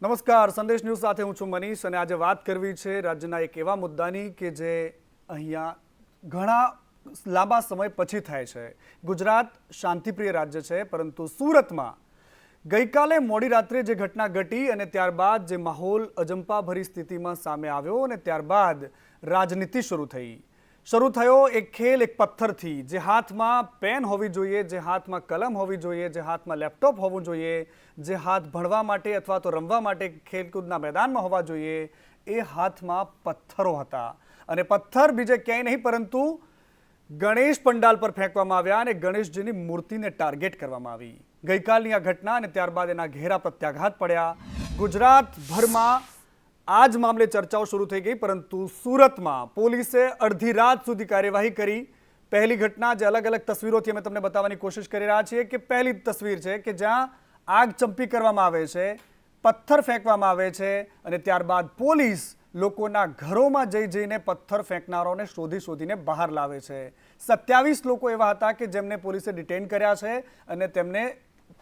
નમસ્કાર, સંદેશ ન્યૂઝ સાથે હું છું મનીષ અને આજે વાત કરવી છે રાજ્યના એક એવા મુદ્દાની કે જે અહીંયા ઘણા લાંબા સમય પછી થાય છે। ગુજરાત શાંતિપ્રિય રાજ્ય છે, પરંતુ સુરતમાં ગઈકાલે મોડી રાત્રે જે ઘટના ઘટી અને ત્યારબાદ જે માહોલ અજંપાભરી સ્થિતિમાં સામે આવ્યો અને ત્યારબાદ રાજનીતિ શરૂ થયો એક ખેલ એક પથ્થરથી। જે હાથમાં પેન હોવી જોઈએ, જે હાથમાં કલમ હોવી જોઈએ, જે હાથમાં લેપટોપ હોવું જોઈએ, જે હાથ ભણવા માટે અથવા તો રમવા માટે ખેલકૂદના મેદાનમાં હોવા જોઈએ, એ હાથમાં પથ્થરો હતા અને પથ્થર બીજે ક્યાંય નહીં પરંતુ ગણેશ પંડાલ પર ફેંકવામાં આવ્યા અને ગણેશજીની મૂર્તિને ટાર્ગેટ કરવામાં આવી। ગઈકાલની આ ઘટના અને ત્યારબાદ એના ઘેરા પ્રત્યાઘાત પડ્યા। ગુજરાતભરમાં આ જ મામલે ચર્ચાઓ શરૂ થઈ ગઈ, પરંતુ સુરતમાં પોલીસે અડધી રાત સુધી કાર્યવાહી કરી। પહેલી ઘટના જે અલગ અલગ તસવીરોથી અમે તમને બતાવવાની કોશિશ કરી રહ્યા છીએ કે પહેલી તસવીર છે કે જ્યાં આગ ચંપી કરવામાં આવે છે, પથ્થર ફેંકવામાં આવે છે અને ત્યારબાદ પોલીસ લોકોના ઘરોમાં જઈને પથ્થર ફેંકનારાઓને શોધીને બહાર લાવે છે। 27 લોકો એવા હતા કે જેમને પોલીસે ડિટેન કર્યા છે અને તેમને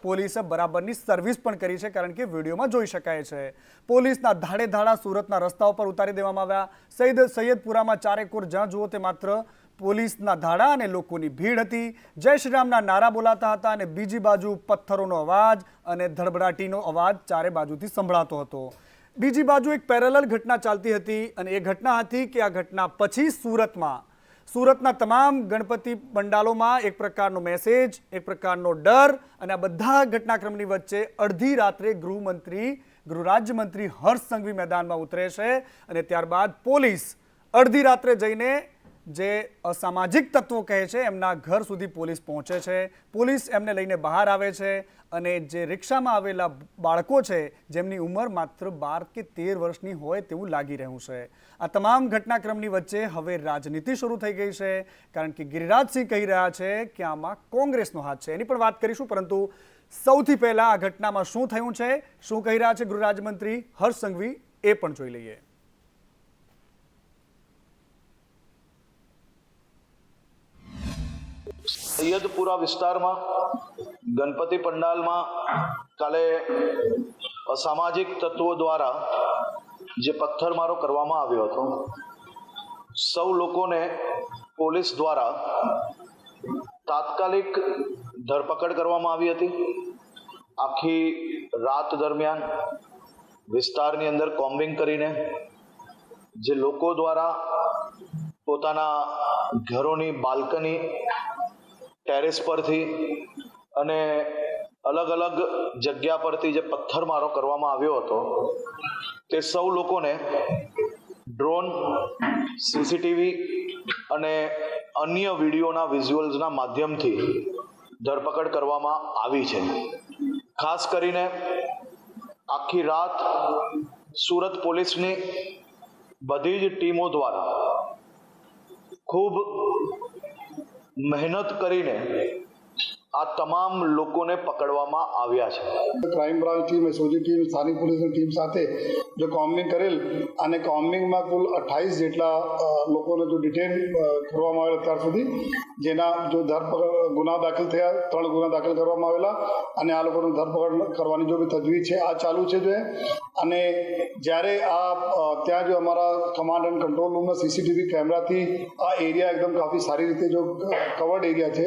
પોલીસે બરાબરની સર્વિસ પણ કરી છે, કારણ કે વિડીયોમાં જોઈ શકાય છે। પોલીસના ધાડે ધાડા સુરતના રસ્તાઓ પર ઉતારી દેવામાં આવ્યા। સૈયદપુરામાં ચારેકોર જ્યાં જુઓ તે માત્ર પોલીસના ધાડા અને લોકોની ભીડ હતી। જય શ્રી રામના નારા બોલાતા હતા અને બીજી બાજુ પથ્થરોનો અવાજ અને ધડબડાટીનો અવાજ ચારે બાજુથી સંભળાતો હતો। બીજી બાજુ એક પેરેલલ ઘટના ચાલતી હતી અને એ ઘટના હતી કે આ ઘટના પછી સુરતના તમામ ગણપતિ પંડાલોમાં એક પ્રકારનો મેસેજ, એક પ્રકારનો ડર અને આ બધા ઘટનાક્રમની વચ્ચે અડધી રાત્રે ગૃહ રાજ્યમંત્રી હર્ષ સંઘવી મેદાનમાં ઉતરે છે અને ત્યારબાદ પોલીસ અડધી રાત્રે જઈને જે અસામાજિક તત્વો કહે છે એમના ઘર સુધી પોલીસ પહોંચે છે। પોલીસ એમને લઈને બહાર આવે છે અને જે રિક્ષામાં આવેલા બાળકો છે જેમની ઉંમર માત્ર 12 કે 13 વર્ષની હોય તેવું લાગી રહ્યું છે। આ તમામ ઘટનાક્રમની વચ્ચે હવે રાજનીતિ શરૂ થઈ ગઈ છે, કારણ કે ગિરિરાજસિંહ કહી રહ્યા છે કે આમાં કોંગ્રેસનો હાથ છે। એની પણ વાત કરીશું, પરંતુ સૌથી પહેલા આ ઘટનામાં શું થયું છે, શું કહી રહ્યા છે ગૃહ રાજ્યમંત્રી હર્ષ સંઘવી, એ પણ જોઈ લઈએ। સૈયદપુરા વિસ્તારમાં ગણપતિ પંડાલમાં કાલે અસામાજિક તત્વો દ્વારા જે પથ્થરમારો કરવામાં આવ્યો હતો, સૌ લોકોને પોલીસ દ્વારા તાત્કાલિક ધરપકડ કરવામાં આવી હતી। આખી રાત દરમિયાન વિસ્તારની અંદર કોમ્બિંગ કરીને જે લોકો દ્વારા પોતાના ઘરોની બાલ્કની, ટેરેસ પરથી અને અલગ અલગ જગ્યા પરથી જે પથ્થરમારો કરવામાં આવ્યો હતો, તે સૌ લોકોને ડ્રોન, સીસીટીવી અને અન્ય વિડીયોના વિઝ્યુઅલ્સના માધ્યમથી ધરપકડ કરવામાં આવી છે। ખાસ કરીને આખી રાત સુરત પોલીસની બધી જ ટીમો દ્વારા ખૂબ મહેનત કરીને આ તમામ લોકોને પકડવામાં આવ્યા છે। Crime branch team, SOG team, સ્થાનિક પોલીસની ટીમ સાથે જો કોમ્બિંગ કરેલ અને કોમ્બિંગમાં કુલ 28 જેટલા લોકોને જો ડિટેન કરવામાં આવેલા અત્યાર સુધી, જેના જો ગુના દાખલ થયા, 3 ગુના દાખલ કરવામાં આવેલા અને આ લોકોને ધરપકડ કરવાની જો બી તજવીજ છે, આ ચાલુ છે। અને જ્યારે ત્યાં જો અમારા કમાન્ડ એન્ડ કંટ્રોલ રૂમના સીસીટીવી કેમેરાથી આ એરિયા એકદમ કાફી સારી રીતે જો કવર્ડ એરિયા છે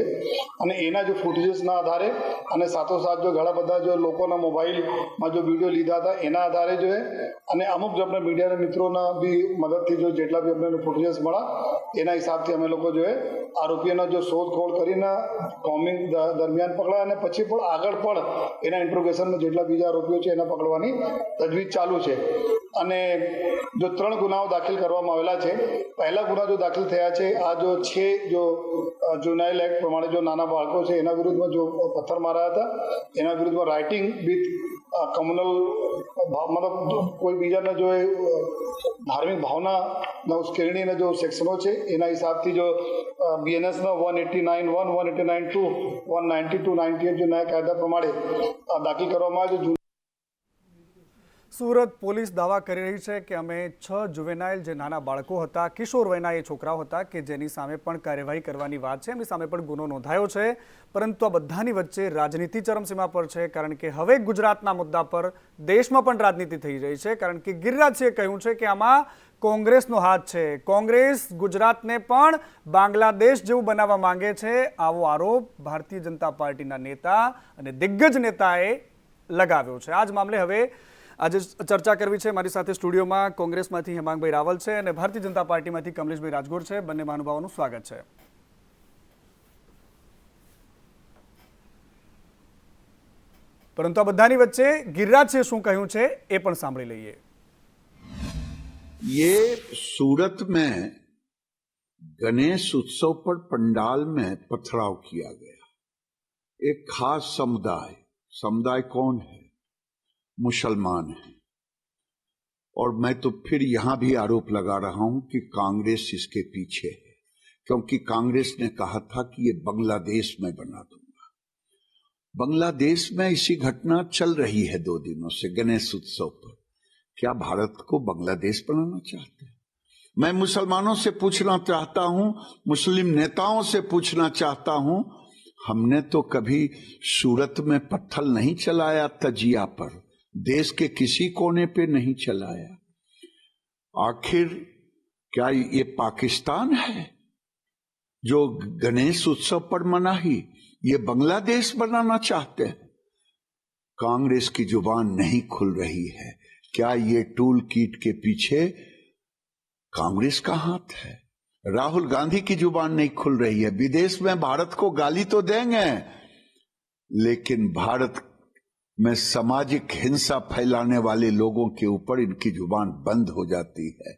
અને એના જો ફૂટેજીસના આધારે અને સાથોસાથ જો ઘણા બધા જો લોકોના મોબાઈલમાં જો વિડીયો લીધા હતા એના આધારે જો અને અમુક જો આપણે મીડિયાના મિત્રોના બી મદદથી જો જેટલા બી અમને ફૂટેજીસ મળ્યા એના હિસાબથી અમે લોકો જો આરોપીઓના જો શોધખોળ કરીને કોમ્બિંગ દરમિયાન પકડાયા અને પછી પણ આગળ પણ એના ઇન્ટ્રોગેશનમાં જેટલા બીજા આરોપીઓ છે એના પકડવાની તજવીજ ચાલુ છે। અને જો 3 ગુનાઓ દાખલ કરવામાં આવેલા છે। પહેલા ગુના જો દાખલ થયા છે, આ જો છે જો જુનાઇલ એક્ટ પ્રમાણે જો નાના બાળકો છે એના વિરુદ્ધમાં જો પથ્થર માર્યા હતા, એના વિરુદ્ધમાં રાઇટિંગ વિથ કમ્યુનલ મતલબ કોઈ બીજાના જો ધાર્મિક ભાવના ઉશ્કેરણીના જો સેક્શનો છે એના હિસાબથી જો બીએનએસના 189(1), 189(2), 192, 98 જો નયા કાયદા પ્રમાણે દાખલ કરવામાં આવે છે। સુરત પોલીસ દાવા કરી રહી છે કે અમે 6 જુવેનાઇલ જે નાના બાળકો હતા, કિશોર વયના એ છોકરાઓ હતા કે જેની સામે પણ કાર્યવાહી કરવાની વાત છે, એમની સામે પણ ગુનો નોંધાયો છે. પરંતુ આ બધાની વચ્ચે રાજનીતિ ચરમસીમા પર છે, કારણ કે હવે ગુજરાતના મુદ્દા પર દેશમાં પણ રાજનીતિ થઈ રહી છે. કારણ કે ગિરિરાજસિંહે કહ્યું છે કે આમાં કોંગ્રેસનો હાથ છે. કોંગ્રેસ ગુજરાતને પણ બાંગ્લાદેશ જેવું બનાવવા માંગે છે. આવો આરોપ ભારતીય જનતા પાર્ટીના નેતા અને દિગ્ગજ નેતાએ લગાવ્યો છે. આ જ મામલે હવે આજે ચર્ચા કરવી છે. મારી સાથે સ્ટુડિયોમાં કોંગ્રેસમાંથી હેમાંગભાઈ રાવલ છે અને ભારતીય જનતા પાર્ટીમાંથી કમલેશભાઈ રાજગોર છે. બંને મહાનુભાવોનું સ્વાગત છે. પરંતુ આ બધાની વચ્ચે ગિરિરાજસિંહે શું કહ્યું છે એ પણ સાંભળી લઈએ. ये सूरत में गणेश उत्सव पर पंडाल में पथराव किया गया. एक खास समुदाय कौन है? मुसलमान है. और मैं तो फिर यहां भी आरोप लगा रहा हूं कि कांग्रेस इसके पीछे है, क्योंकि कांग्रेस ने कहा था कि ये बांग्लादेश में बना दूंगा. बांग्लादेश में इसी घटना चल रही है 2 दिनों से गणेश उत्सव पर. क्या भारत को बांग्लादेश बनाना चाहते हैं? मैं मुसलमानों से पूछना चाहता हूं, मुस्लिम नेताओं से पूछना चाहता हूं, हमने तो कभी सूरत में पत्थर नहीं चलाया तजिया पर, देश के किसी कोने पे नहीं चलाया. आखिर क्या ये पाकिस्तान है जो गणेश उत्सव पर मनाही? ये बांग्लादेश बनाना चाहते हैं. कांग्रेस की जुबान नहीं खुल रही है. क्या ये टूल किट के पीछे कांग्रेस का हाथ है? राहुल गांधी की जुबान नहीं खुल रही है. विदेश में भारत को गाली तो देंगे, लेकिन भारत में सामाजिक हिंसा फैलाने वाले लोगों के ऊपर इनकी जुबान बंद हो जाती है.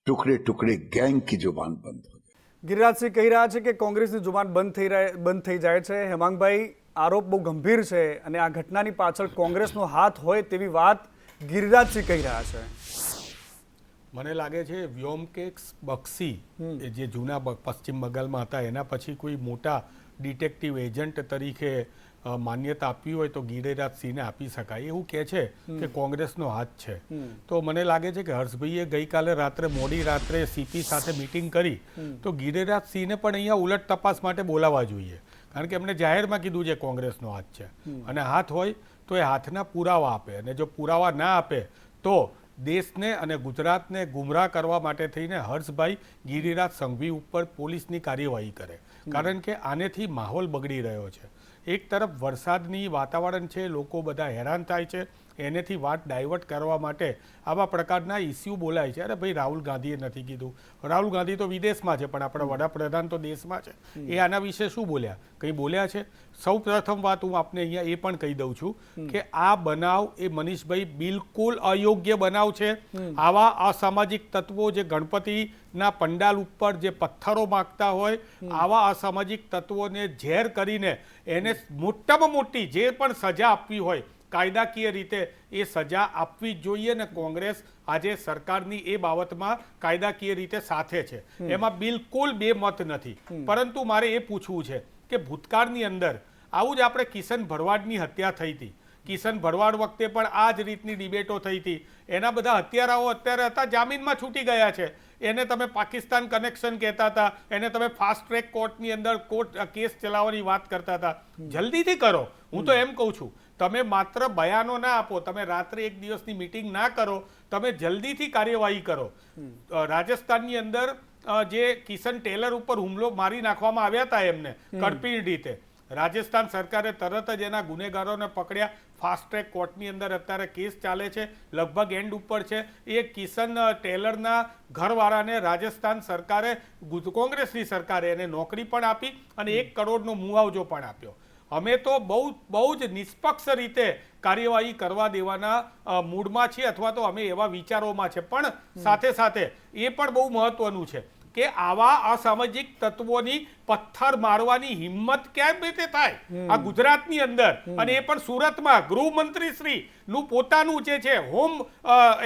टुकड़े टुकड़े गैंग की जुबान बंद हो जाती है. ગિરિરાજસિંહ કહી રહ્યા છે કે કોંગ્રેસની જુબાન બંધ થઈ જાય છે. હેમાંગભાઈ, આરોપ બહુ ગંભીર છે અને આ ઘટનાની પાછળ કોંગ્રેસનો હાથ હોય તેવી વાત ગિરિરાજસિંહ કહી રહ્યા છે. મને લાગે છે વ્યોમકેશ બક્ષી જે જૂના પશ્ચિમ બંગાળમાં હતા એના પછી કોઈ મોટા ડિટેક્ટિવ એજન્ટ તરીકે માન્યતા આપવી હોય તો ગિરિરાજસિંહને આપી શકાય. એવું કહે છે કે કોંગ્રેસનો હાથ છે. તો મને લાગે છે કે હર્ષભાઈએ ગઈકાલે મોડી રાત્રે સીપી સાથે મિટિંગ કરી તો ગિરિરાજસિંહને પણ અહીંયા ઉલટ તપાસ માટે બોલાવવા જોઈએ. કારણ કે એમણે જાહેરમાં કીધું છે કોંગ્રેસનો હાથ છે અને હાથ હોય તો એ હાથના પુરાવા આપે, અને જો પુરાવા ના આપે તો દેશને અને ગુજરાતને ગુમરાહ કરવા માટે થઈને હર્ષભાઈ ગિરિરાજ સંઘવી ઉપર પોલીસની કાર્યવાહી કરે. કારણ કે આનેથી માહોલ બગડી રહ્યો છે. એક તરફ વરસાદની વાતાવરણ છે, લોકો બધા હેરાન થાય છે, એનેથી વાત ડાયવર્ટ કરવા માટે આવા પ્રકારના ઇસ્યુ બોલાય છે. અરે ભાઈ, રાહુલ ગાંધીએ નથી કીધું. રાહુલ ગાંધી તો વિદેશમાં છે, પણ આપણા વડાપ્રધાન તો દેશમાં છે. એ આના વિશે શું બોલ્યા? કંઈ બોલ્યા છે? સૌ પ્રથમ વાત હું આપને અહીંયા એ પણ કહી દઉં છું કે આ બનાવ એ મનીષભાઈ બિલકુલ અયોગ્ય બનાવ છે. આવા અસામાજિક તત્વો જે ગણપતિના પંડાલ ઉપર જે પથ્થરો માગતા હોય, આવા અસામાજિક તત્વોને ઝેર કરીને એને મોટામાં મોટી જે પણ સજા આપવી હોય કાયદાકીય રીતે એ સજા આપવી જ જોઈએ. ને કોંગ્રેસ આજે સરકારની એ બાબતમાં કાયદાકીય રીતે સાથે છે, એમાં બિલકુલ બે મત નથી. પરંતુ મારે એ પૂછવું છે કે ભૂતકાળની અંદર આવું જ આપણે કિશન ભરવાડની હત્યા થઈ હતી. કિશન ભરવાડ વખતે પણ આ જ રીતની ડિબેટો થઈ હતી. એના બધા હત્યારાઓ અત્યારે હતા જામીનમાં છૂટી ગયા છે. એને તમે પાકિસ્તાન કનેક્શન કહેતા હતા, એને તમે ફાસ્ટ ટ્રેક કોર્ટની અંદર કેસ ચલાવવાની વાત કરતા હતા. જલ્દીથી કરો. હું તો એમ કહું છું, તમે માત્ર બયાનો ના આપો, તમે રાત્રે એક દિવસની મિટિંગ ના કરો, તમે જલ્દીથી કાર્યવાહી કરો. રાજસ્થાનની અંદર જે કિશન ટેલર ઉપર હુમલો મારી નાખવામાં આવ્યા હતા એમને કડપી રીતે, રાજસ્થાન સરકારે તરત જ એના ગુનેગારોને પકડ્યા. ફાસ્ટ ટ્રેક કોર્ટની અંદર અત્યારે કેસ ચાલે છે, લગભગ એન્ડ ઉપર છે. એ કિશન ટેલરના ઘરવાળાને રાજસ્થાન સરકારે, કોંગ્રેસની સરકારે એને નોકરી પણ આપી અને 1 કરોડનો મુઆવજો પણ આપ્યો. અમે તો બહુ જ નિષ્પક્ષ રીતે કાર્યવાહી કરવા દેવાના મૂડમાં છીએ, અથવા તો અમે એવા વિચારોમાં છે. પણ સાથે સાથે એ પણ બહુ મહત્વનું છે કે આવા અસામાજિક તત્વોની પથ્થર મારવાની હિંમત કેમ રીતે થાય આ ગુજરાતની અંદર, અને એ પણ સુરતમાં ગૃહમંત્રી શ્રી નું પોતાનું જે છે હોમ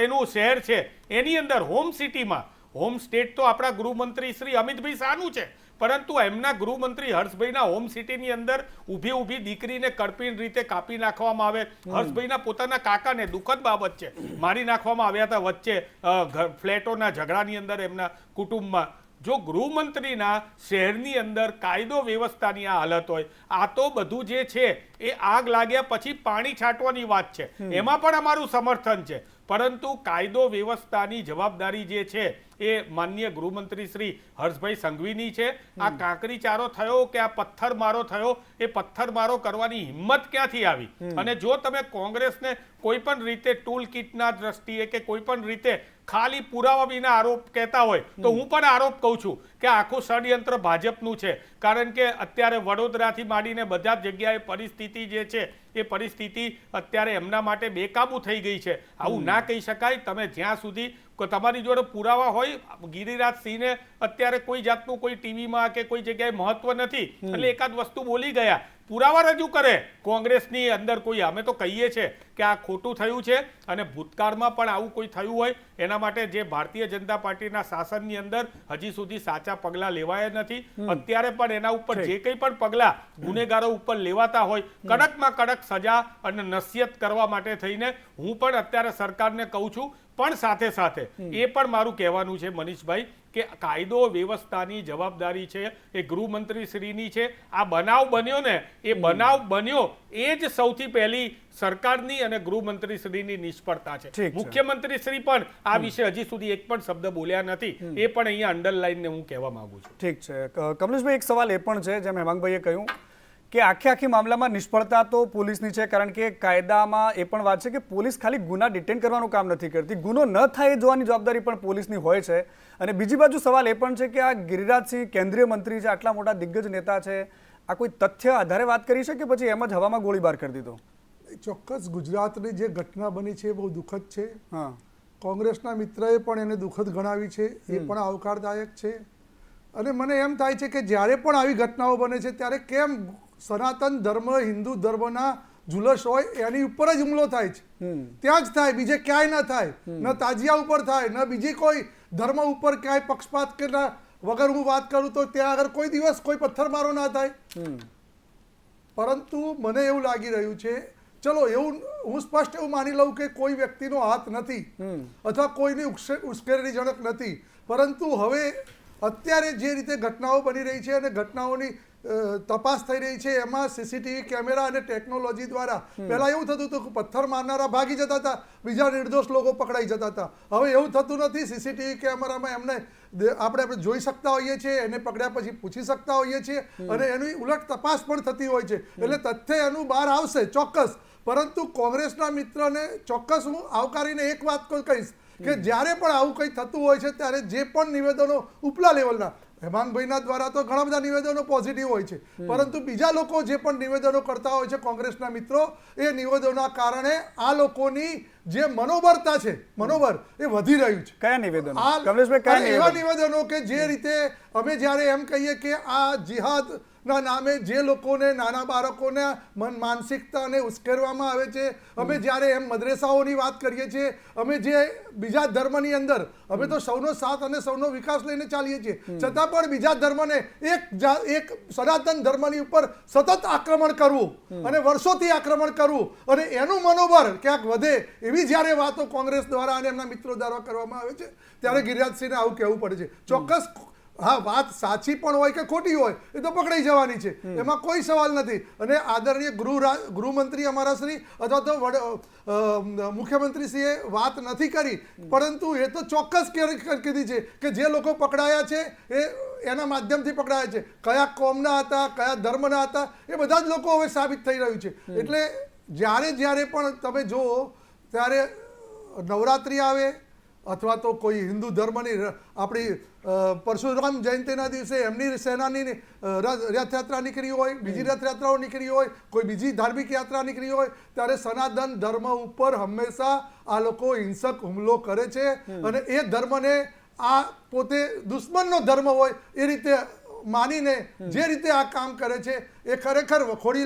એનું શહેર છે એની અંદર હોમ સિટીમાં. હોમ સ્ટેટ તો આપણા ગૃહમંત્રી શ્રી અમિતભાઈ શાહનું છે, પરંતુ એમના ગૃહમંત્રી હર્ષભાઈના હોમ સિટીની અંદર ઊભી દીકરીને કડપીન રીતે કાપી નાખવામાં આવે, હર્ષભાઈના પોતાના કાકાને દુઃખદ બાબત છે મારી નાખવામાં આવ્યા હતા વચ્ચે ફ્લેટોના ઝઘડાની અંદર એમના કુટુંબમાં. જો ગૃહમંત્રીના શહેરની અંદર કાયદો વ્યવસ્થાની આ હાલત હોય, આ તો બધું જે છે એ આગ લાગ્યા પછી પાણી છાંટવાની વાત છે, એમાં પણ અમારું સમર્થન છે. પરંતુ કાયદો વ્યવસ્થાની જવાબદારી જે છે એ માનનીય ગૃહમંત્રી શ્રી હર્ષભાઈ સંઘવીની છે. આ કાંકરીચારો થયો કે આ પથ્થરમારો થયો, એ પથ્થરમારો કરવાની હિંમત ક્યાંથી આવી? અને જો તમે કોંગ્રેસને કોઈ પણ રીતે ટૂલ કિટના દ્રષ્ટિએ કે કોઈ પણ રીતે ખાલી પુરાવા વિના આરોપ કહેતા હોય તો હું પણ આરોપ કહું છું કે આખું ષડયંત્ર ભાજપનું છે. કારણ કે અત્યારે વડોદરાથી માંડીને બધા જ જગ્યાએ પરિસ્થિતિ જે છે એ પરિસ્થિતિ અત્યારે એમના માટે બેકાબુ થઈ ગઈ છે. આવું ના કહી શકાય. તમે જ્યાં સુધી તમારી જોડે પુરાવા હોય, ગિરિરાજસિંહને અત્યારે કોઈ જાતનું કોઈ ટીવીમાં કે કોઈ જગ્યાએ મહત્વ નથી એટલે એકાદ વસ્તુ બોલી ગયા, પુરાવા રજૂ કરે કોંગ્રેસની અંદર કોઈ. અમે તો કહીએ છીએ કે આ ખોટું થયું છે અને ભૂતકાળમાં પણ આવું કોઈ થયું હોય એના માટે જે ભારતીય જનતા પાર્ટીના શાસનની અંદર હજી સુધી સાચા પગલાં લેવાયા નથી. અત્યારે પણ એના ઉપર જે કંઈ પણ પગલાં ગુનેગારો ઉપર લેવાતા હોય, કડકમાં કડક સજા અને નસીહત કરવા માટે થઈને હું પણ અત્યારે સરકારને કહું છું. પણ સાથે સાથે એ પણ મારું કહેવાનું છે મનીષભાઈ કે કાયદો વ્યવસ્થાની જવાબદારી છે એ ગૃહમંત્રી શ્રીની છે. આ બનાવ બન્યો ને એ બનાવ બન્યો એ જ સૌથી પહેલી સરકારની અને ગૃહમંત્રી શ્રીની નિષ્ફળતા છે. મુખ્યમંત્રી શ્રી પણ આ વિશે હજી સુધી એક પણ શબ્દ બોલ્યા નથી. એ પણ અહીંયા અંડરલાઈનને હું કહેવા માંગુ છું. ઠીક છે કમલેશભાઈ, એક સવાલ એ પણ છે જેમ હેમાંગભાઈએ કહ્યું કે આખી મામલામાં નિષ્ફળતા તો પોલીસની છે, કારણ કે કાયદામાં એ પણ વાત છે કે પોલીસ ખાલી ગુના ડિટેન કરવાનું કામ નથી કરતી, ગુનો ન થાય એ જોવાની જવાબદારી પણ પોલીસની હોય છે. અને બીજી બાજુ સવાલ એ પણ છે કે આ ગિરિરાજસિંહ કેન્દ્રીય મંત્રી છે, આટલા મોટા દિગ્ગજ નેતા છે, આ કોઈ તથ્ય આધારે વાત કરી છે કે પછી એમ જ હવામાં ગોળીબાર કરી દીધો? ચોક્કસ ગુજરાતની જે ઘટના બની છે એ બહુ દુઃખદ છે. હા, કોંગ્રેસના મિત્રએ પણ એને દુઃખદ ગણાવી છે, એ પણ આવકારદાયક છે. અને મને એમ થાય છે કે જ્યારે પણ આવી ઘટનાઓ બને છે ત્યારે કેમ સનાતન ધર્મ, હિન્દુ ધર્મના ઝુલસ હોય એની ઉપર જ હુમલો થાય છે, ત્યાં જ થાય, બીજે ક્યાંય ન થાય. ન તાજિયા ઉપર થાય, ન બીજી કોઈ ધર્મ ઉપર ક્યાંય પક્ષપાત કે વગર હું વાત કરું તો ત્યાં આગળ કોઈ દિવસ કોઈ પથ્થરમારો ના થાય. પરંતુ મને એવું લાગી રહ્યું છે, ચલો એવું હું સ્પષ્ટ એવું માની લઉં કે કોઈ વ્યક્તિનો હાથ નથી અથવા કોઈની ઉશ્કેરણીજનક નથી, પરંતુ હવે અત્યારે જે રીતે ઘટનાઓ બની રહી છે અને ઘટનાઓની તપાસ થઈ રહી છે એમાં સીસીટીવી કેમેરા અને ટેકનોલોજી દ્વારા પહેલાં એવું થતું હતું કે પથ્થર મારનારા ભાગી જતા હતા, બીજા નિર્દોષ લોકો પકડાઈ જતા હતા. હવે એવું થતું નથી. સીસીટીવી કેમેરામાં એમને આપણે જોઈ શકતા હોઈએ છીએ, એને પકડ્યા પછી પૂછી શકતા હોઈએ છીએ અને એની ઉલટ તપાસ પણ થતી હોય છે. એટલે તથ્ય એનું બહાર આવશે ચોક્કસ. પરંતુ કોંગ્રેસના મિત્રને ચોક્કસ હું આવકારીને એક વાત કહીશ કે જ્યારે પણ આવું કંઈ થતું હોય છે ત્યારે જે પણ નિવેદનો ઉપલા લેવલના, હેમાંગભાઈના દ્વારા તો ઘણા બધા નિવેદનો પોઝિટિવ હોય છે, પરંતુ બીજા લોકો જે પણ નિવેદનો કરતા હોય છે કોંગ્રેસના મિત્રો, એ નિવેદનોના કારણે આ લોકોની જે મનોબળતા છે, મનોબળ એ વધી રહ્યું છે. કયા નિવેદનો કમલેશભાઈ? એવા નિવેદનો કે જે રીતે અમે જ્યારે એમ કહીએ કે આ જિહાદ ના નામે જે લોકોને, નાના બાળકોને માનસિકતાને ઉશ્કેરવામાં આવે છે, અમે જ્યારે એમ મદ્રેસાઓની વાત કરીએ છીએ, અમે જે બીજા ધર્મની અંદર અમે તો સૌનો સાથ અને સૌનો વિકાસ લઈને ચાલીએ છીએ, છતાં પણ બીજા ધર્મને એક સનાતન ધર્મની ઉપર સતત આક્રમણ કરવું અને વર્ષોથી આક્રમણ કરવું અને એનું મનોબળ ક્યાંક વધે એવી જ્યારે વાતો કોંગ્રેસ દ્વારા અને એમના મિત્રો દ્વારા કરવામાં આવે છે ત્યારે ગિરિરાજસિંહને આવું કહેવું પડે છે. ચોક્કસ હા, વાત સાચી પણ હોય કે ખોટી હોય એ તો પકડાઈ જવાની છે, એમાં કોઈ સવાલ નથી. અને આદરણીય ગૃહમંત્રી અમારા શ્રી અથવા તો મુખ્યમંત્રીશ્રીએ વાત નથી કરી, પરંતુ એ તો ચોક્કસ કીધી છે કે જે લોકો પકડાયા છે એ એના માધ્યમથી પકડાયા છે. કયા કોમના હતા, કયા ધર્મના હતા, એ બધા જ લોકો હવે સાબિત થઈ રહ્યું છે. એટલે જ્યારે પણ તમે જુઓ ત્યારે નવરાત્રિ આવે અથવા તો કોઈ હિન્દુ ધર્મની આપણી પરશુરામ જયંતિના દિવસે એમની સેનાની રથયાત્રા નીકળી હોય, બીજી રથયાત્રાઓ નીકળી હોય, કોઈ બીજી ધાર્મિક યાત્રા નીકળી હોય, ત્યારે સનાતન ધર્મ ઉપર હંમેશા આ લોકો હિંસક હુમલો કરે છે અને એ ધર્મને આ પોતે દુશ્મનનો ધર્મ હોય એ રીતે માનીને જે રીતે આ કામ કરે છે એ ખરેખર વખોડી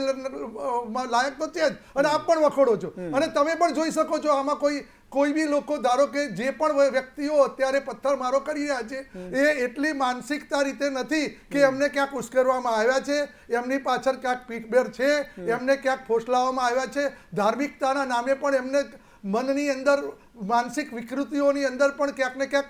લાયક તો છે જ, અને આપ પણ વખોડો છો. અને તમે પણ જોઈ શકો છો આમાં કોઈ કોઈ બી લોકો ધારો કે જે પણ વ્યક્તિઓ અત્યારે પથ્થરમારો કરી રહ્યા છે એ એટલી માનસિકતા રીતે નથી કે એમને ક્યાંક ઉશ્કેરવામાં આવ્યા છે, એમની પાછળ ક્યાંક પીઠબેર છે, એમને ક્યાંક ફોસલાવવામાં આવ્યા છે, ધાર્મિકતાના નામે પણ એમને મનની અંદર માનસિક વિકૃતિઓની અંદર પણ ક્યાંક ને ક્યાંક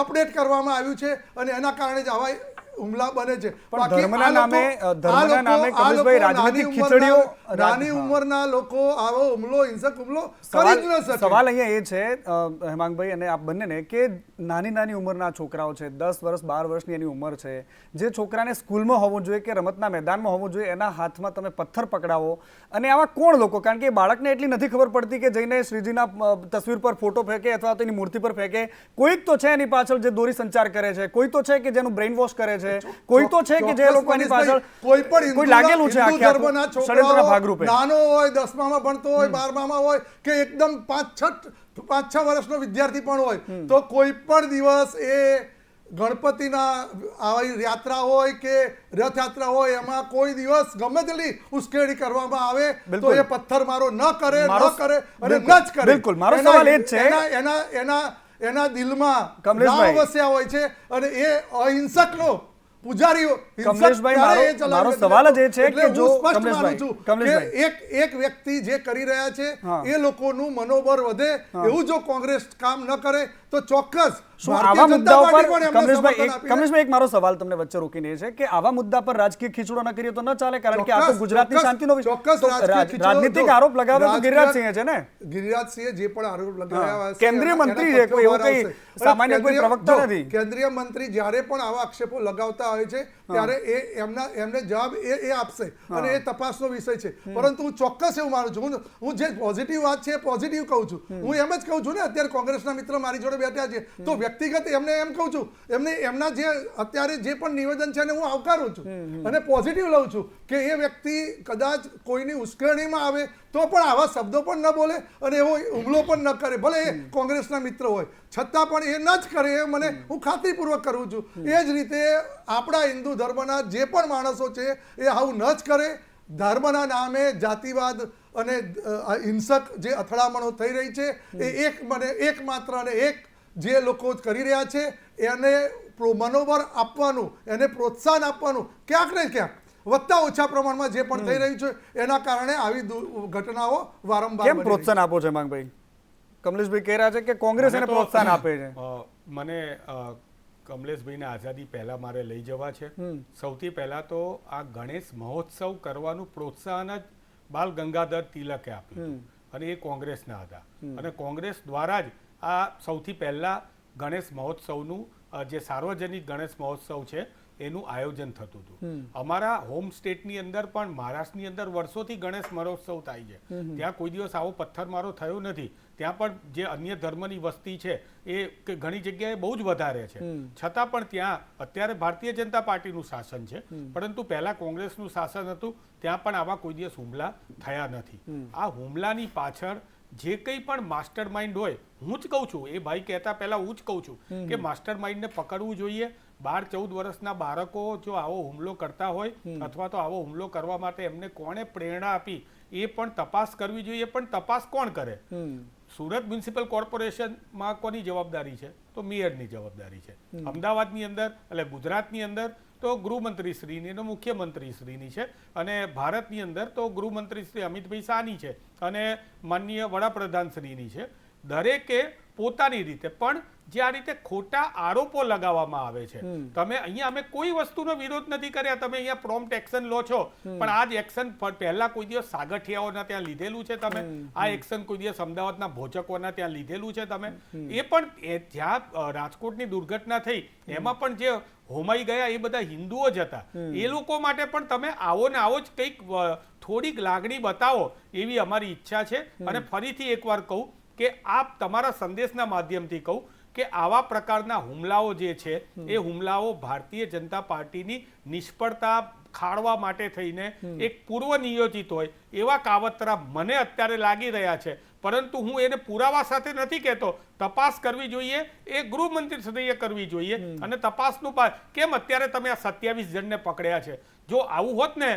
અપડેટ કરવામાં આવ્યું છે અને એના કારણે જ આવા હુમલા બને છે. પણ ધર્મના નામે કમલેશભાઈ રાજનીતિક ખીચડીઓ નાની ઉંમરના લોકો આવો હુમલો, હિંસક હુમલો કરી જ ન શકે. સવાલ અહીંયા એ છે હેમાંગભાઈ અને આપ બંનેને કે નાની ઉંમરના છોકરાઓ છે, 10 વર્ષ 12 વર્ષની એની ઉંમર છે, જે છોકરાને સ્કૂલમાં હોવું જોઈએ કે રમતના મેદાનમાં હોવું જોઈએ એના હાથમાં તમે પથ્થર પકડાવો. અને આવા કોણ લોકો, કારણ કે બાળકને એટલી નથી ખબર પડતી કે જઈને શ્રીજીના તસવીર પર ફોટો ફેંકે અથવા તો એની મૂર્તિ પર ફેંકે. કોઈક તો છે એની પાછળ જે દોરી સંચાર કરે છે, કોઈ તો છે કે જેનું બ્રેઇન વોશ કરે છે, કોઈ તો છે કે જે લોકો એની પાછળ કોઈ લાગેલું છે આખે ષડયંત્રના ભાગરૂપે. નાનો હોય, 10મામાં ભણતો હોય, 12મામાં હોય કે એકદમ 5-6 વર્ષનો વિદ્યાર્થી પણ હોય, તો કોઈ પણ દિવસ એ ગણપતિના આવી યાત્રા હોય કે રથયાત્રા હોય એમાં કોઈ દિવસ ગમે તેટલી ઉશ્કેરણી કરવામાં આવે તો એ પથ્થરમારો ન કરે અને ન જ કરે. બિલકુલ, મારો સવાલ એ જ છે એના દિલમાં કમલેશભાઈ વસ્યા હોય છે અને એ અહિંસકનો પૂજારીઓ. કમલેશભાઈ, મારો સવાલ જ એ છે કે જો કમલેશભાઈ એક વ્યક્તિ જે કરી રહ્યા છે એ લોકોનું મનોબળ વધે એવું જો કોંગ્રેસ કામ ન કરે તો ચોક્કસ આવા મુદ્દા ઉપર કમલેશભાઈ એક મારો સવાલ તમને વચ્ચે રોકીને છે કે આવા મુદ્દા પર રાજકીય ખીચડો ન કરીએ તો ન ચાલે, કારણ કે આ તો ગુજરાતની શાંતિનો રાજનીતિક આરોપ લગાવે તો ગિરિરાજસિંહ છે ને. ગિરિરાજસિંહે જે પણ આરોપ લગાવ્યા છે, કેન્દ્રીય મંત્રી છે, કોઈ એવું કઈ સામાન્ય કોઈ પ્રવક્તા નથી. કેન્દ્રીય મંત્રી જ્યારે પણ આવા આક્ષેપો લગાવતા હોય છે ત્યારે એમને જવાબ એ આપશે અને એ તપાસનો વિષય છે. પરંતુ હું ચોક્કસ એવું માનું છું, હું જે પોઝિટિવ વાત છે પોઝિટિવ કહું છું. હું એમ જ કહું છું ને, અત્યારે કોંગ્રેસના મિત્ર મારી જોડે બેઠા છે તો વ્યક્તિગત એમને એમ કહું છું, એમના જે અત્યારે જે પણ નિવેદન છે એને હું આવકારું છું અને પોઝિટિવ લઉં છું કે એ વ્યક્તિ કદાચ કોઈની ઉશ્કેરણીમાં આવે તો પણ આવા શબ્દો પણ ન બોલે અને એવો હુમલો પણ ન કરે, ભલે એ કોંગ્રેસના મિત્ર હોય છતાં પણ એ ન જ કરે. એ મને હું ખાતરીપૂર્વક કરું છું. એ જ રીતે આપણા હિન્દુ ધર્મના જે પણ માણસો છે એ આવું ન જ કરે. ધર્મના નામે જાતિવાદ અને હિંસક જે અથડામણો થઈ રહી છે એ એકમાત્ર અને એક જે લોકો કરી રહ્યા છે એને મનોબળ આપવાનું, એને પ્રોત્સાહન આપવાનું ક્યાંક ને ક્યાંક વધતા ઓછા પ્રમાણમાં જે પણ થઈ રહ્યું છે એના કારણે આવી ઘટનાઓ વારંવાર. કેમ પ્રોત્સાહન આપો છો હેમાંગભાઈ? કમલેશભાઈ કહી રહ્યા છે કે કોંગ્રેસ એને પ્રોત્સાહન આપે છે. મને કમલેશભાઈને આઝાદી પહેલા મારે લઈ જવા છે. સૌથી પહેલા તો આ ગણેશ મહોત્સવ કરવાનું પ્રોત્સાહન જ બાલ ગંગાધર તિલકે આપ્યું અને એ કોંગ્રેસના હતા અને કોંગ્રેસ દ્વારા જ આ સૌથી પહેલા ગણેશ મહોત્સવનું જે સાર્વજનિક ગણેશ મહોત્સવ છે એનું આયોજન થતું હતું. અમારા હોમ સ્ટેટની અંદર પણ મહારાષ્ટ્રની અંદર વર્ષોથી ગણેશ મહોત્સવ થાય છે. ત્યાં કોઈ દિવસ આવો પથ્થરમારો થયો નથી. ત્યાં પણ જે અન્ય ધર્મની વસ્તી છે એ ઘણી જગ્યાએ બહુ જ વધારે છે, છતાં પણ ત્યાં અત્યારે ભારતીય જનતા પાર્ટીનું શાસન છે, પરંતુ પહેલા કોંગ્રેસનું શાસન હતું, ત્યાં પણ આવા કોઈ દિવસ હુમલા થયા નથી. આ હુમલાની પાછળ જે કંઈ પણ માસ્ટર માઇન્ડ હોય, હું જ કહું છું, એ ભાઈ કહેતા પહેલા હું જ કહું છું કે માસ્ટર માઇન્ડને પકડવું જોઈએ. 12-14 વર્ષના બાળકો જો આવો હુમલો કરતા હોય અથવા તો આવો હુમલો કરવા માટે એમને કોણે પ્રેરણા આપી એ પણ તપાસ કરવી જોઈએ. પણ તપાસ કોણ કરે? સુરત મ્યુનિસિપલ કોર્પોરેશનમાં કોની જવાબદારી છે? તો મેયરની જવાબદારી છે. અમદાવાદની અંદર એટલે ગુજરાતની અંદર તો ગૃહમંત્રી શ્રીની અને મુખ્યમંત્રી શ્રીની છે અને ભારતની અંદર તો ગૃહમંત્રી શ્રી અમિતભાઈ શાહની છે અને માનનીય વડાપ્રધાન શ્રીની છે. દરેકે પોતાની રીતે પણ જે આ રીતે ખોટા આરોપો લગાવવામાં આવે છે, તમે અહીંયા અમે કોઈ વસ્તુનો વિરોધ નથી કર્યા, તમે અહીંયા પ્રોમ્પ્ટ એક્શન લો છો, પણ આ જ એક્શન પહેલા કોઈ દિવસ સાગઠિયાઓના ત્યાં લીધેલું છે તમે? આ એક્શન કોઈ દિવસ અમદાવાદના ભોજકોના ત્યાં લીધેલું છે તમે? એ પણ જ્યાં રાજકોટની દુર્ઘટના થઈ એમાં પણ જે હોમાઈ ગયા એ બધા હિન્દુઓ જ હતા. એ લોકો માટે પણ તમે આવો ને આવો જ કંઈક થોડીક લાગણી બતાવો એવી અમારી ઈચ્છા છે. અને ફરીથી એકવાર કહું કે આપ તમારા સંદેશના માધ્યમથી કહું કે આવા પ્રકારના હુમલાઓ જે છે એ હુમલાઓ ભારતીય જનતા પાર્ટીની નિષ્ફળતા ખાળવા માટે થઈને એક પૂર્વ નિયોજિત હોય એવા કાવતરા મને અત્યારે લાગી રહ્યા છે. પરંતુ હું એને પુરાવા સાથે નથી કહેતો. તપાસ કરવી જોઈએ, એ ગૃહમંત્રી શ્રીએ કરવી જોઈએ અને તપાસનું કેમ અત્યારે તમે આ 27 જણને પકડ્યા છે જો આવું હોત ને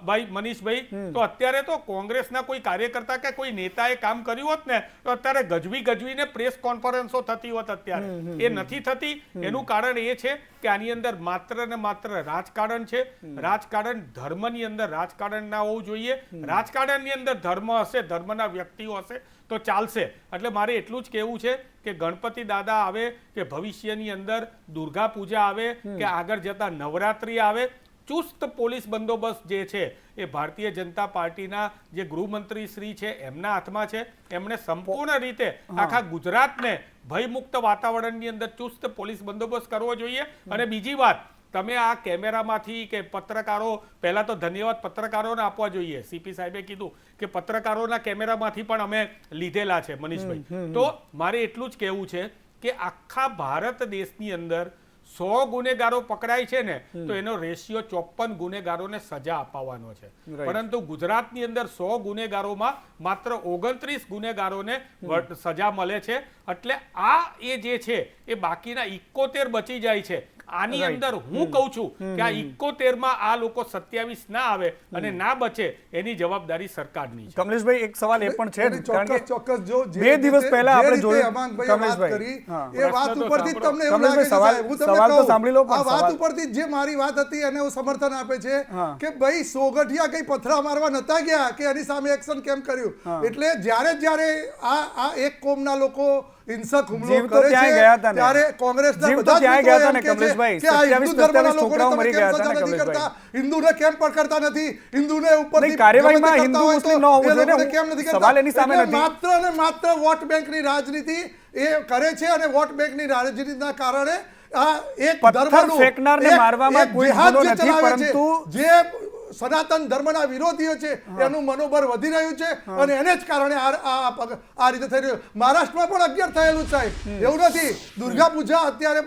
ભાઈ મનીષભાઈ, તો અત્યારે તો કોંગ્રેસના કોઈ કાર્યકર્તા કે કોઈ નેતાએ કામ કર્યું હોત ને તો અત્યારે ગજવીને પ્રેસ કોન્ફરન્સો થતી હોત. અત્યારે એ નથી થતી. એનું કારણ એ છે કે આની અંદર માત્ર ને માત્ર રાજકારણ છે. રાજકારણ ધર્મની અંદર રાજકારણ ના હોવું જોઈએ. રાજકારણની અંદર ધર્મ હશે, ધર્મના વ્યક્તિઓ હશે તો ચાલશે. એટલે મારે એટલું જ કહેવું છે કે ગણપતિ દાદા આવે કે ભવિષ્યની અંદર દુર્ગા પૂજા આવે કે આગળ જતા નવરાત્રી આવે, ચુસ્ત પોલીસ બંદોબસ્ત જે છે એ ભારતીય જનતા પાર્ટીના જે ગૃહમંત્રી શ્રી છે એમના હાથમાં છે. એમણે સંપૂર્ણ રીતે આખા ગુજરાતને ભયમુક્ત વાતાવરણની અંદર ચુસ્ત પોલીસ બંદોબસ્ત કરવો જોઈએ. અને બીજી વાત, તમે આ કેમેરામાંથી કે પત્રકારો, પહેલા તો ધન્યવાદ પત્રકારોને આપવા જોઈએ. સીપી સાહેબે કીધું કે પત્રકારોના કેમેરામાંથી પણ અમે લીધેલા છે મનીષભાઈ. તો મારે એટલું જ કહેવું છે કે આખા ભારત દેશની અંદર 100 ગુનેગારો પકડાય છે ને તો એનો રેશિયો 54 ગુનેગારોને સજા અપાવવાનો છે. પરંતુ ગુજરાતની અંદર 100 ગુનેગારોમાં માત્ર 29 ગુનેગારોને સજા મળે છે. એટલે આ એ જે છે એ બાકીના 71 બચી જાય છે. આની અંદર હું કહું છું કે આ 71 માં આ લોકો 27 ના આવે અને ના બચે એની જવાબદારી સરકારની છે. કમલેશભાઈ, એક સવાલ એ પણ છે, કારણ કે ચોક્કસ જો જે 2 દિવસ પહેલા આપણે જોયું અમાંગભાઈએ વાત કરી એ વાત ઉપરથી જ તમને એવું કમલેશભાઈ, લાગે છે સાહેબ, હું તમને સવાલ તો કહું, સાંભળી લો, પણ આ વાત સવાલ- ઉપરથી જે મારી વાત હતી એને હું સમર્થન આપે છે કે ભાઈ સોગઠિયા કઈ પથરા મારવા નતા ગયા કે એની સામે એક્શન કેમ કર્યું. એટલે જ્યારે આ એક કોમના લોકો હિંસક હુમલો જીવ તો કરે ત્યાં છે ગયા હતા ને. ત્યારે કોંગ્રેસના જીવ તો બધા જ ત્યાં મિત્રો ગયા હતા એમ ને કહે છે કમલેશભાઈ. કે આ હિન્દુ 27 ધર્મના લોકોને છોકરાઓ તમે મરી કેમ ગયા હતા સજા ને નથી કમલેશભાઈ. કરતા, હિન્દુને કેમ પકડતા નથી, હિન્દુને ઉપરથી નહીં, કાર્યવાહીમાં ગમે તે હિન્દુ કરતા હોય તો મુસ્લિમ ન હોવું એ જોઈએ ને. લોકોને કેમ નથી કરતા? સવાલ એની સામે એટલે નથી. માત્ર ને માત્ર વોટ બેંકની રાજનીતિ એ કરે છે અને વોટ બેંકની રાજનીતિના કારણે આ એક પથ્થર ધર્મનું ફેંકનારને એક મારવામાં કોઈ જેહાદ ગુનો જે નથી, ચલાવે છે, પરંતુ જે સનાતન ધર્મના વિરોધીઓ છે એનું મનોબળ વધી રહ્યું છે અને એને જ કારણે આ રીતે થઈ રહ્યું. મહારાષ્ટ્રમાં પણ 11 થયેલું સાહેબ, એવું નથી. દુર્ગા પૂજા અત્યારે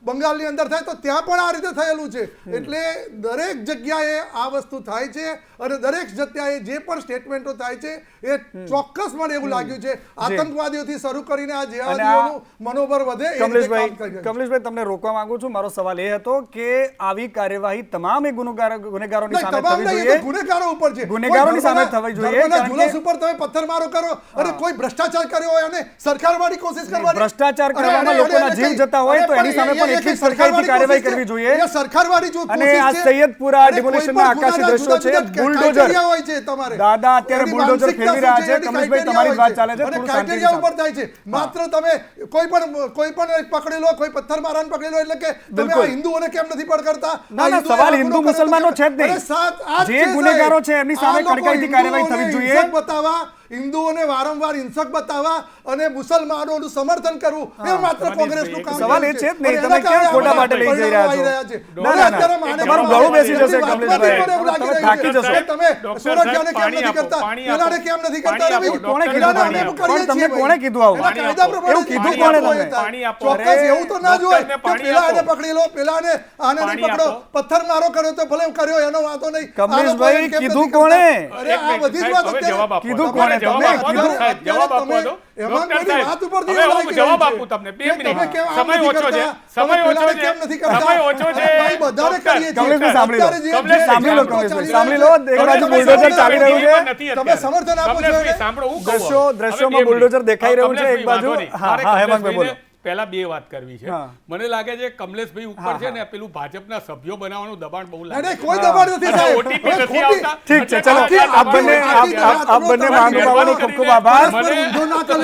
બંગાળની અંદર થાય તો ત્યાં પણ આ રીતે થયેલું છે. એટલે દરેક જગ્યાએ આ વસ્તુ થાય છે અને દરેક જગ્યાએ જે પણ સ્ટેટમેન્ટો થાય છે એ ચોક્કસ મને એવું લાગ્યું છે આતંકવાદીઓથી શરૂ કરીને આ જેહાદીઓનું મનોબળ વધે એ રીતે કામ કરી રહ્યું છે. કમલેશભાઈ, તમને રોકવા માંગુ છું. મારો સવાલ એ હતો કે આવી કાર્યવાહી તમામ એ ગુનેગારોની નહીં, સામે તમામ થવી નહીં, એ જોઈએ. તો ગુનેગારો ઉપર છે. ગુનેગારોની કોઈ સામે ધર્મના- થવી જોઈએ, ધર્મના કારણ જુલુસ કે- ઉપર તમે પથ્થરમારો કરો અને કોઈ ભ્રષ્ટાચાર કર્યો હોય અને સરકારવાળી કોશિશ કરવાની, ભ્રષ્ટાચાર અરે, કરવામાં અરે, લોકોના અરે, જીવ કઈ- જતા હોય અરે, તો એની સામે પણ એ એટલી કઈ સરકારથી કાર્યવાહી કોશિશ કરવી છે. જોઈએ. એ સરકારવાળી જો અને કોશિશ આ છે. સૈયદપુરા અરે, કોઈ demolitionના પણ આકાશી ગુનાના દ્રશ્યો છે. જુદા જુદા બુલડોઝર. criteria હોય છે તમારે. દાદા અત્યારે એની બુલડોઝર માનસિકતા ફેરવી રહ્યા શું છે. એની કમલેશભાઈ, criteria તમારી જ વાત હોય ચાલે છે. અને થોડું criteria શાંતિથી ઉપર થાય છે. માત્ર તમે કોઈ પણ એક પકડી લો, કોઈ પથ્થર મારાને પકડી લો એટલે કે તમે બિલકુલ. આ હિન્દુઓને કેમ નથી પકડતા? ના, ના, સવાલ હિન્દુ મુસલમાનનો છે જ નહીં. અરે આ જ જે છે, ગુનેગારો સાહેબ. છે એમની સામે આ લોકો કડકાઈથી કાર્યવાહી થવી હિન્દુઓને જોઈએ. હિંસક બતાવવા, હિન્દુઓને વારંવાર હિંસક બતાવવા અને મુસલમાનોનું સમર્થન કરવું એ માત્ર કોંગ્રેસનું કામ સવાલ એ છે. છે જ નહીં. અને તમે એના કેમ કારણે ખોટા આ માટે લઈ જઈ રહ્યા છો? પરિણામો આવી છે. ના, ના, અત્યારે ના. માને તમારું તમારે ગળું બેસી જશે, એમની વાતમાંથી કમલેશભાઈ. મને એવું લાગી તમે રહ્યું થાકી છે. જશો. તમે ડોક્ટર સુરક્ષાને સાહેબ, કેમ નથી કરતા? પાણી આપો. પેલાને કેમ નથી કરતા? પાણી અરે આપો. ભાઈ, કોણે કીધું પેલાને પાણી અમે આપો? કરીએ પણ તમને છીએ કોણે ભાઈ. કીધું આવું? એના કાયદા પ્રમાણે એવું કીધું પાણી કોણે આપો તમને? એ થાય. પાણી આપો. ચોક્કસ અરે, એવું તો ના જ હોય ડોક્ટરને કે પાણી પેલા આપો. એને પકડી લો, પેલાને આને નહીં પાણી પકડો. આપો. પથ્થર મારો કર્યો તો ભલે કર્યો, એનો વાંધો નહીં. કમલેશભાઈ, આ લોકો એમ કેમ કીધું નથી કરતા? કોણે? અરે આ બધી જ વાત હવે અત્યારે- જવાબ આપો. કીધું તમારે કોણે? જવાબ તમે આપો. કીધું. સાહેબ, જવાબ આપો તમે તો. એમાં ડોક્ટર બધી સાહેબ, વાત ઉપરથી હવે એવું હું લાગી જવાબ રહ્યું આપું છે. તમને. 2 કે મિનિટ. તમે કેમ આમ સમય નથી ઓછો છે. કરતા? સમય તમે ઓછો પેલાને છે. કેમ નથી કરતા? સમય ઓછો છે. ભાઈ, બધાને ડોક્ટર, કરીએ છીએ. કમલેશભાઈ, સાંભળી લો. અત્યારે જે- કમલેશ, જે સાંભળી લો, ચાલી કમલેશભાઈ, રહ્યા સાંભળી છે, લો. એક બાજુ તમે બુલડોઝર સમર્થન ચાલી રહ્યું છે. નથી તમે અત્યારે. સમર્થન આપો છો કમલેશભાઈ, એને? સાંભળો, હું કહું છું. દ્રશ્યોમાં હવે 2 બુલડોઝર મિનિટ. દેખાઈ રહ્યું છે. એક કમલેશભાઈ, બાજુ વાંધો નહીં. હા, મારે હા, હેમાંગભાઈ બોલો. કમલેશભાઈને પહેલા 2 વાત કરવી છે. હા. મને લાગે છે કમલેશભાઈ ઉપર છે ને પેલું ભાજપના સભ્યો બનાવવાનું દબાણ બહુ નહીં, લાગે નહીં, છે. કોઈ દબાણ નથી અને સાહેબ. OTP હવે નથી ખોટી- આવતા. ઠીક છે, એટલે ચલો. આ આપ બંને આપ બંને મહાનુભાવોનો ખૂબ ખૂબ આભાર.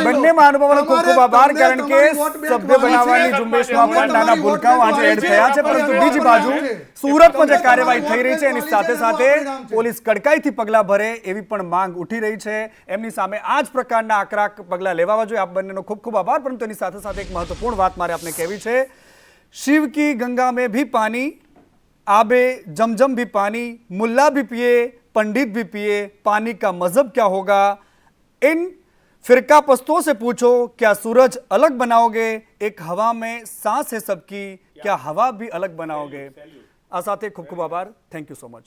બંને મહાનુભાવોનો ખૂબ ખૂબ આભાર, કારણ કે સભ્ય બનાવવાની ઝુંબેશમાં પણ નાના ભૂલકાઓ આજે એડ થયા છે. પરંતુ બીજી બાજુ સુરતમાં જે કાર્યવાહી થઈ રહી છે એની સાથે સાથે પોલીસ કડકાઈથી પગલાં ભરે એવી પણ માંગ ઉઠી રહી છે. એમની સામે આ જ પ્રકારના આકરા પગલાં લેવા જોઈએ. આપ બંનેનો ખૂબ ખૂબ આભાર. પરંતુ એની સાથે સાથે એક મહત્વપૂર્ણ વાત મારે આપને કહેવી છે. शिव की गंगा में भी पानी, आबे जमजम भी पानी, मुल्ला भी पिए, पंडित भी पिए, पानी का मजहब क्या होगा? इन फिरका पस्तों से पूछो, क्या सूरज अलग बनाओगे? एक हवा में सांस है सबकी, क्या हवा भी अलग बनाओगे? આ સાથે ખૂબ ખૂબ આભાર. Thank you so much.